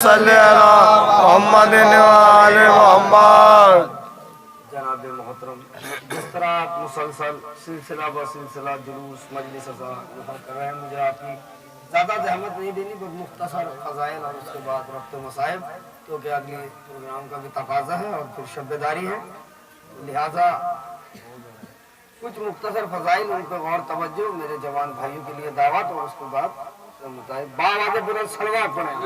صلی علی محمد وآل محمد۔ جناب محترم، جس طرح آپ مسلسل سلسلہ بہ سلسلہ جلوس مجلس ازا کر رہے ہیں، مجھے آپ کی زیادہ زحمت نہیں دینی، بس مختصر فضائل اور اس کے بعد ربط و مصائب، کیونکہ اگلی پروگرام کا بھی تقاضا ہے اور پھر شب داری ہے، لہذا کچھ مختصر فضائل ان پہ غور توجہ، میرے جوان بھائیوں کے لیے دعوت، اور اس کے بعد باواز بلند صلوات پڑھیں۔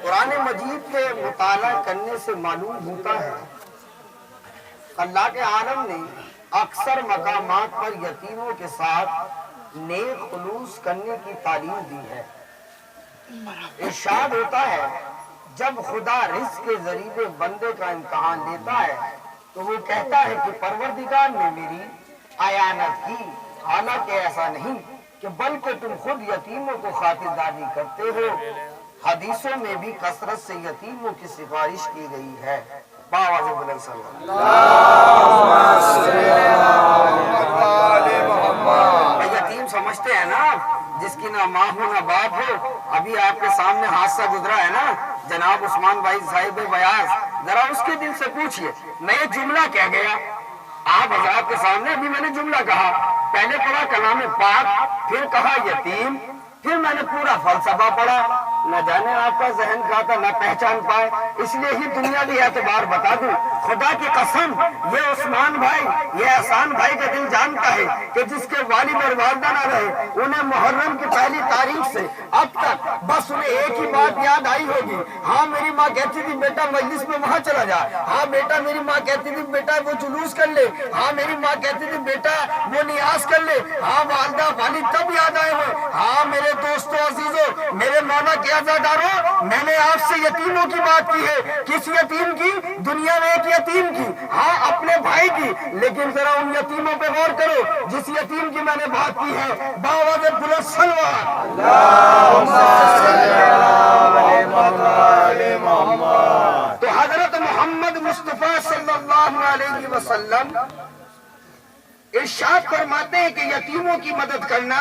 قرآن مجید کے مطالعہ کرنے سے معلوم ہوتا ہے اللہ کے عالم نے اکثر مقامات پر یتیموں کے ساتھ نیک خلوص کرنے کی تعلیم دی ہے۔ ارشاد ہوتا ہے جب خدا رزق کے ذریعے بندے کا امتحان لیتا ہے تو وہ کہتا ہے کہ پروردگار نے میری اعانت کی، حالانکہ ایسا نہیں کہ بلکہ تم خود یتیموں کو خاطرداری کرتے ہو۔ حدیثوں میں بھی کثرت سے یتیموں کی سفارش کی گئی ہے۔ باواز بلند صلی اللہ۔ یتیم سمجھتے ہیں نا، جس کی نہ ماں ہو نہ باپ ہو۔ ابھی آپ کے سامنے حادثہ گزرا ہے نا، جناب عثمان بھائی صاحب بیاض، ذرا اس کے دل سے پوچھئے میں یہ جملہ کیا گیا؟ آپ حضرات کے سامنے ابھی میں نے جملہ کہا، پہلے پڑھا کلام پاک، پھر کہا یتیم، پھر میں نے پورا فلسفہ پڑھا۔ نہ جانے آپ کا ذہن کہا تھا نہ پہچان پائے، اس لیے ہی دنیاوی اعتبار بتا دوں، خدا کی قسم یہ عثمان بھائی، یہ احسان بھائی کا دل جانتا ہے کہ جس کے والد اور والدہ نہ رہے، انہیں محرم کی پہلی تاریخ سے اب تک بس انہیں ایک ہی بات یاد آئی ہوگی، ہاں میری ماں کہتی تھی بیٹا مجلس میں وہاں چلا جا، ہاں بیٹا میری ماں کہتی تھی بیٹا وہ جلوس کر لے، ہاں میری ماں کہتی تھی بیٹا وہ نیاز کر لے، ہاں والدہ والد تب یاد آئے ہوئے۔ ہاں میرے دوستوں عزیزوں، میرے مولا کے عزاداروں، میں نے آپ سے یتیموں کی بات کی ہے۔ کس یتیم کی؟ دنیا میں ایک یتیم کی، ہاں اپنے بھائی کی، لیکن ذرا ان یتیموں پہ غور کرو جس یتیم کی میں نے بات کی ہے۔ باواز بلند صلوات۔ تو حضرت محمد مصطفیٰ صلی اللہ علیہ وسلم ارشاد فرماتے ہیں کہ یتیموں کی مدد کرنا،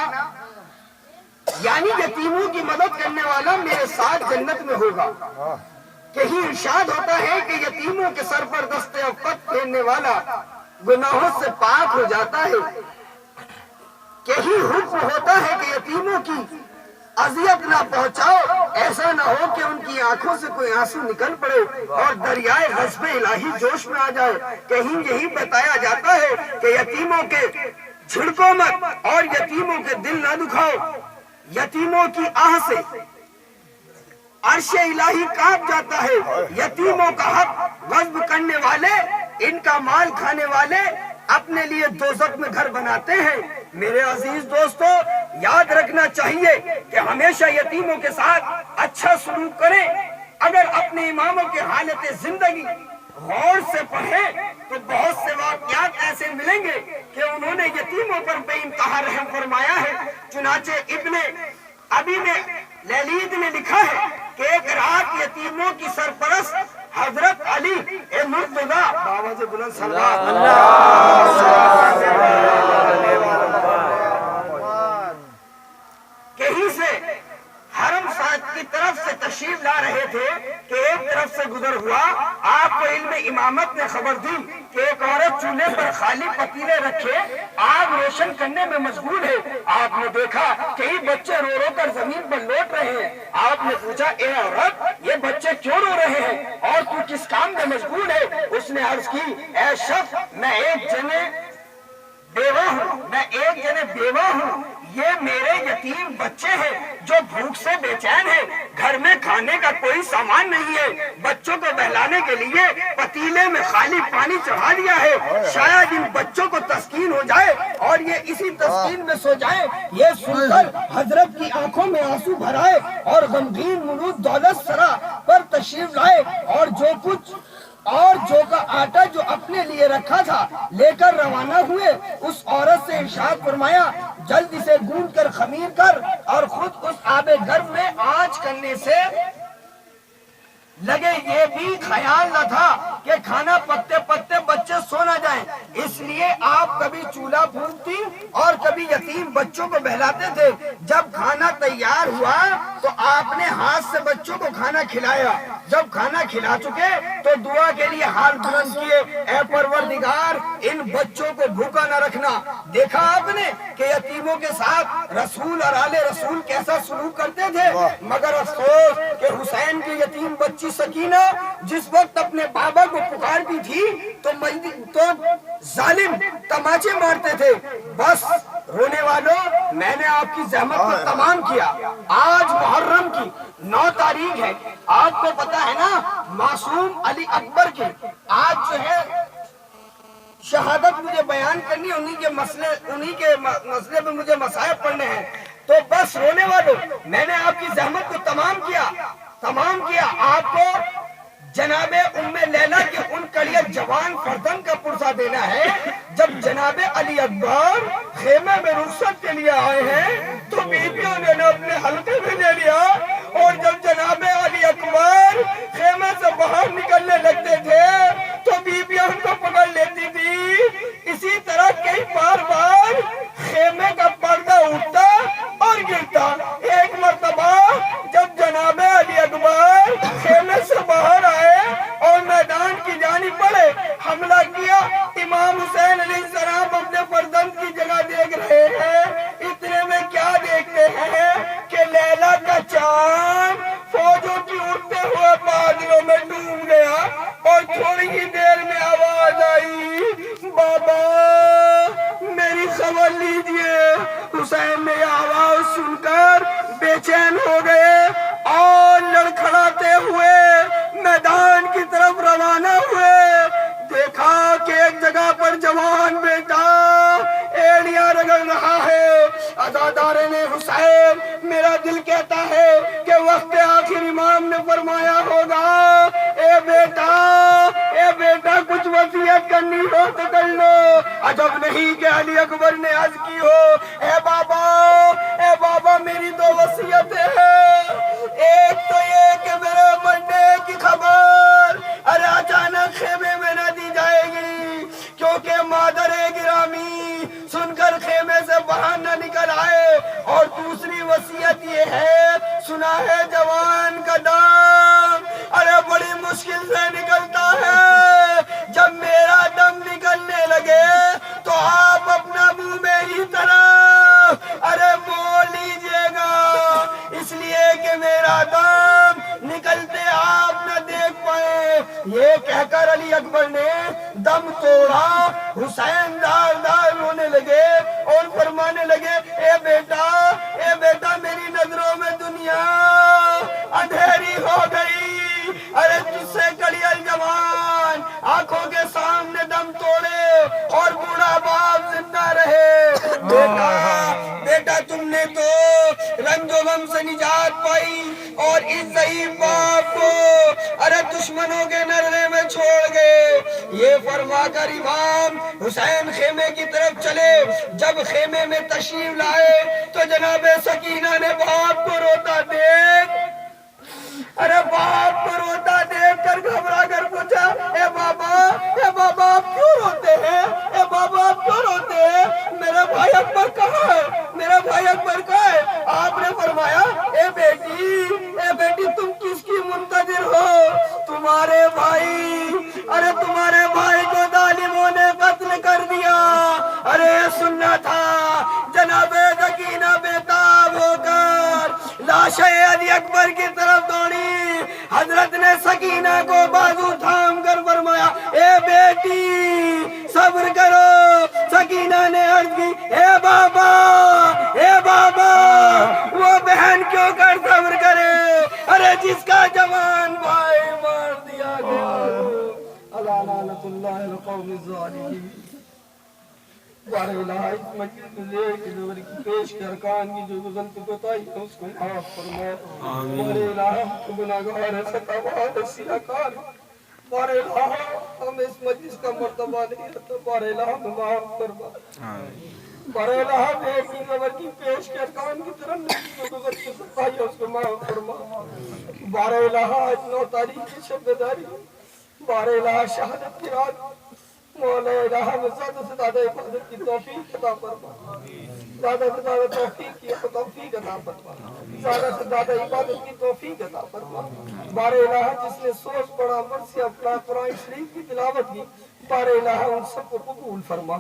یعنی یتیموں کی مدد کرنے والا میرے ساتھ جنت میں ہوگا۔ کہیں ارشاد ہوتا ہے کہ یتیموں کے سر پر دست عفت پھیرنے والا گناہوں سے پاک ہو جاتا ہے۔ کہیں حکم ہوتا ہے کہ یتیموں کی اذیت نہ پہنچاؤ، ایسا نہ ہو کہ ان کی آنکھوں سے کوئی آنسو نکل پڑے اور دریائے غضب الہی جوش میں آ جائے۔ کہیں یہی بتایا جاتا ہے کہ یتیموں کے جھڑکو مت اور یتیموں کے دل نہ دکھاؤ۔ یتیموں کی آہ سے عرش الہی کانپ جاتا ہے۔ یتیموں کا حق غصب کرنے والے، ان کا مال کھانے والے اپنے لیے دوزخ میں گھر بناتے ہیں۔ میرے عزیز دوستو، یاد رکھنا چاہیے کہ ہمیشہ یتیموں کے ساتھ اچھا سلوک کریں۔ اگر اپنے اماموں کے حالت زندگی غور سے پڑھیں تو بہت سے واقعات ایسے ملیں گے کہ انہوں نے یتیموں پر بے انتہا رحم فرمایا ہے۔ چنانچہ ابن ابی نے لیلید نے لکھا ہے کہ ایک رات یتیموں کی سرپرست حضرت علی مرتضیٰ باواز بلند صلوات کہیں سے حرم ساتھ کی طرف سے تشریف لا رہے تھے کہ ایک طرف سے گزر ہوا، آپ کو علم امامت نے خبر دی کہ ایک عورت چولہے پر خالی پتیلے رکھے آگ روشن کرنے میں مشغول ہے۔ آپ نے دیکھا کئی بچے رو رو کر زمین پر لوٹ رہے ہیں۔ آپ نے پوچھا اے عورت، یہ بچے کیوں رو رہے ہیں اور تو کس کام میں مشغول ہے؟ اس نے عرض کی اے شخص، میں ایک جنے بیوہ ہوں، یہ میرے یتیم بچے ہیں جو بھوک سے بے چین ہیں، گھر میں کھانے کا کوئی سامان نہیں ہے، بچوں کو بہلانے کے لیے پتیلے میں خالی پانی چڑھا دیا ہے، شاید ان بچوں کو تسکین ہو جائے اور یہ اسی تسکین میں سو جائے۔ یہ سن کر حضرت کی آنکھوں میں آنسو بھر آئے اور غمگین ملوک دولت سرا پر تشریف لائے اور جو کا آٹا جو اپنے لیے رکھا تھا لے کر روانہ ہوئے۔ اس عورت سے ارشاد فرمایا جلدی سے گوندھ کر خمیر کر اور خود اس آب گرم میں آنچ کرنے سے لگے یہ بھی خیال نہ تھا کہ کھانا پکتے پکتے بچے سو نہ جائیں، اس لیے آپ کبھی چولہا پھونکتی اور کبھی یتیم بچوں کو بہلاتے تھے۔ جب کھانا تیار ہوا تو آپ نے ہاتھ سے بچوں کو کھانا کھلایا، جب کھانا کھلا چکے تو دعا کے لیے ہاتھ بلند کیے، اے پروردگار ان بچوں کو بھوکا نہ رکھنا۔ دیکھا آپ نے کہ یتیموں کے ساتھ رسول اور آل رسول کیسا سلوک کرتے تھے، مگر افسوس کہ حسین کی یتیم بچی سکینہ جس وقت اپنے بابا کو پکارتی تھی تو ظالم تماچے مارتے تھے۔ بس رونے والوں، میں نے آپ کی زحمت کو تمام کیا۔ آج محرم کی 9 تاریخ ہے، آپ کو پتا ہے نا معصوم علی اکبر کی آج جو ہے شہادت مجھے بیان کرنی، انہی کے مسئلے پہ مجھے مصائب پڑھنے ہیں۔ تو بس رونے والوں، میں نے آپ کی زحمت کو تمام کیا۔ آپ کو جناب ام لیلا کے ان کڑیا جوان فرزند کا پرسہ دینا ہے۔ جب جناب علی اکبر خیمے میں رخصت کے لیے آئے ہیں تو بیویوں نے اپنے حلقے میں لے لیا، اور جب جناب علی اکبر خیمے سے باہر نکلنے لگتے تھے تو بیویاں ان کو پکڑ لیتی تھی۔ اسی طرح کئی بار خیمے کا پردہ اٹھتا اور گرتا۔ ایک مرتبہ جب جناب علی اکبر خیمے سے باہر آئے اور میدان کی جانب بڑھے، حملہ کیا، امام حسین علیہ السلام اپنے فرزند کی جگہ دیکھ رہے ہیں۔ اتنے میں کیا دیکھتے ہیں کہ لیلا کا چاند فوجوں کی اڑتے ہوئے بادلوں میں ڈوب گیا، اور تھوڑی ہی دیر میں آواز آئی، بابا میری خبر لیجئے۔ حسین نے یہ آواز سن کر بے چین ہو گئے اور لڑکھڑاتے ہوئے میدان کی طرف روانہ ہوئے۔ دیکھا کہ ایک جگہ پر جوان بیٹا ایڑیاں رگڑ رہا ہے۔ عزادارے نے حسین، میرا دل کہتا ہے کہ وقت آخر امام نے فرمایا ہوگا، اے بیٹا کچھ وصیت کرنی ہو تو کر لو۔ عجب نہیں کہ علی اکبر نے عرض کی ہو، اے بابا میری 2 وصیتیں ہیں۔ ایک تو یہ کہ میرے مرنے کی خبر اچانک خیمے میں نہ دی جائے گی، کیونکہ مادر گرامی سن کر خیمے سے باہر نہ نکل آئے۔ اور دوسری وصیت یہ ہے، سنا ہے جوان کا دم بڑی مشکل سے نکلتا ہے، جب میرا دم نکلنے لگے تو آپ اپنا منہ میری طرف مول لیجئے گا، اس لیے کہ میرا دم نکلتے آپ نہ دیکھ پائے۔ یہ کہہ کر علی اکبر نے دم توڑا۔ حسین دار رونے لگے اور فرمانے لگے، اے بیٹا میری نظروں میں دنیا اندھیری ہو گئی۔ تجھ سے کڑیل جوان آنکھوں کے سامنے دم توڑے اور بوڑھا باپ زندہ رہے۔ بیٹا تم نے تو رنج و غم سے نجات پائی اور اس ضعیف باپ کو دشمنوں کے نرغے میں چھوڑ گئے۔ یہ فرما کر امام حسین خیمے کی طرف چلے۔ جب خیمے میں تشریف لائے تو جناب سکینہ نے باپ کو روتا دیکھ کر گھبرا کر پوچھا، اے بابا آپ کیوں روتے ہیں؟ میرا بھائی اکبر کہاں ہے؟ آپ نے فرمایا، اے بیٹی تم کس کی منتظر ہو؟ تمہارے بھائی کو ظالموں نے قتل کر دیا۔ سننا تھا۔ جناب سکینہ بیتاب ہو کر لاش علی اکبر کی طرف دوڑی۔ حضرت نے سکینہ کو بازو تھام کر فرمایا، اے بیٹی صبر کرو۔ سکینہ نے عرض کی، اے بابا وہ بہن کیوں کر صبر کرے؟ جس کا جوان بھائی مار دیا گیا۔ اللہ لعنت اللہ القوم الظالمین۔ بارے الہ اس مجلس میں ایک نمبر کی پیش کے ارکان کی جو غلطی بتائی ہے اس کو معاف فرما۔ بارے الہ ہم گناہگار ستاوار سیاکار، بارے الہ ہم اس مجلس کا مرتبہ نہیں رہتا، بارے الہ ہم معاف فرما۔ بارے الہ بیٹھ کی نظر کی پیش کے ارکان کی طرح نہیں جو گزر کے سکتا ہے اس کو معاف فرما بارے الہ آج 9 تاریخ کی شب داری بارے الہ شہادت کی رات مولا الہ میں زیادہ سے زیادہ حفاظت کی توفیق عطا فرما زیادہ سے زیادہ توفیق کی توفیق عطا فرما زیادہ سے زیادہ عبادت کی توفیق عطا فرما بارے الہ جس نے سوچ پڑا مرثیہ اپنا قرآن شریف کی تلاوت کی بارے الہ ان سب کو قبول فرما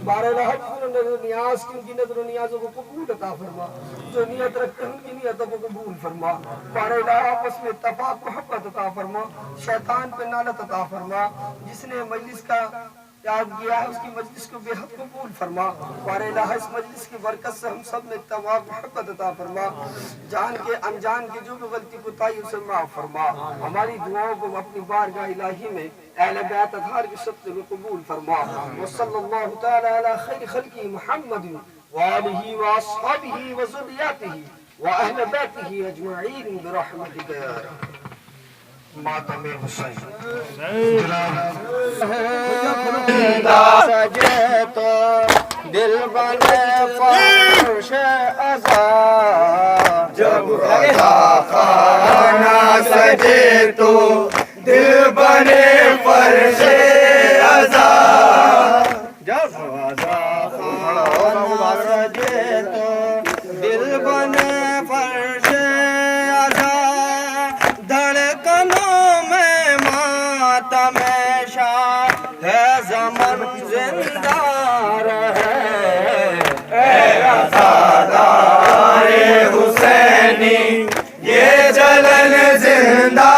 بارے الہ جس نے نظر و نیاز کی ان کی نظر و نیازوں کو قبول عطا فرما جو نیت رکھتے ہیں ان کی نیتوں کو قبول فرما بارے الہ آپس میں اتفاق محبت عطا فرما شیطان پہ لعنت عطا فرما جس نے مجلس کا یاد کیا ہے اس کی مجلس کو بے حد قبول فرما بارے الہ اس مجلس کی برکت سے ہم سب میں اتفاق محبت عطا فرما جان کے انجان کی جو بھی غلطی کوتاہی اسے معاف فرما ہماری دعاؤں کو اپنی بارگاہ الہی میں اہل بیت اطہار کی شکل میں قبول فرما وصلی اللہ تعالی علی خیر خلقہ محمد وآلہ واصحابہ وذریاتہ واہل بیتہ اجمعین برحمتک یا رب ماتم حسین سجے تو دل بنے فرش ازا جب رضا خانہ سجے تو دل بنے فرش ازا جب رضا خانہ سجے تو دل بنے فرش ازا دھڑکنوں میں ماتم شاہ ہے زمن زندہ رہے حسینی یہ جلن زندہ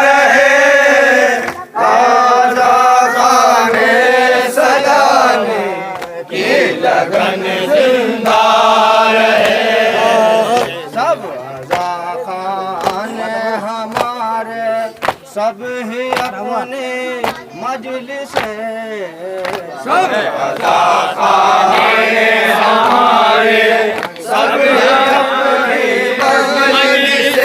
رہے آزا خانے سجانے کی لگن زندہ رہے سب رضا خان ہمارے سب ہی اپنے مجلس سب رضا خانے ہمارے سب اپنی مجلس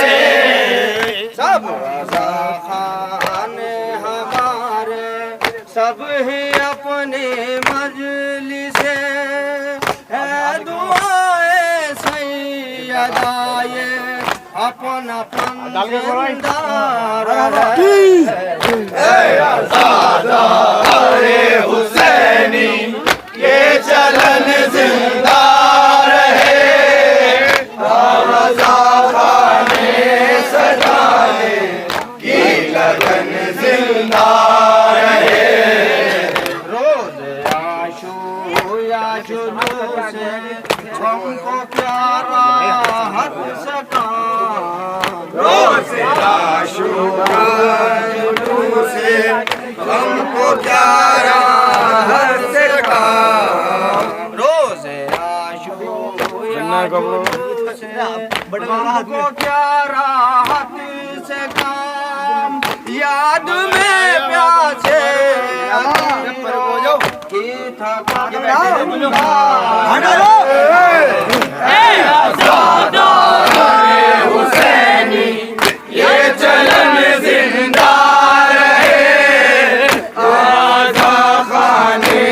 سب رضا خان ہمارے سب ہی اپنی مجلس ہے دعائے سیدائے اپن اپن زندہ رہے حسینی یہ چلن زندہ رہے رضا خانے سجانے کی لگن زندہ رہے روز عاشورا جلوس ہم کو پیارا حد سکان روز عاشورا جلوس ہم کو پیارا ہر سے کام روز عاشورا جلوس ہم کو پیارا حد سے کام یاد میں پیاسے کی تھا حسینی یہ چلن زندہ رہے آزا خانے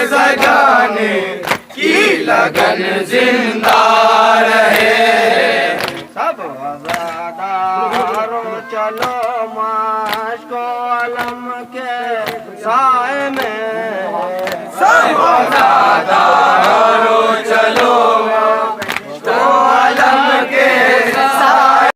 سجانے کی لگن زندہ رہے سب وزادارو چلو مشق و علم کے سائے میں سب وزادارو چلو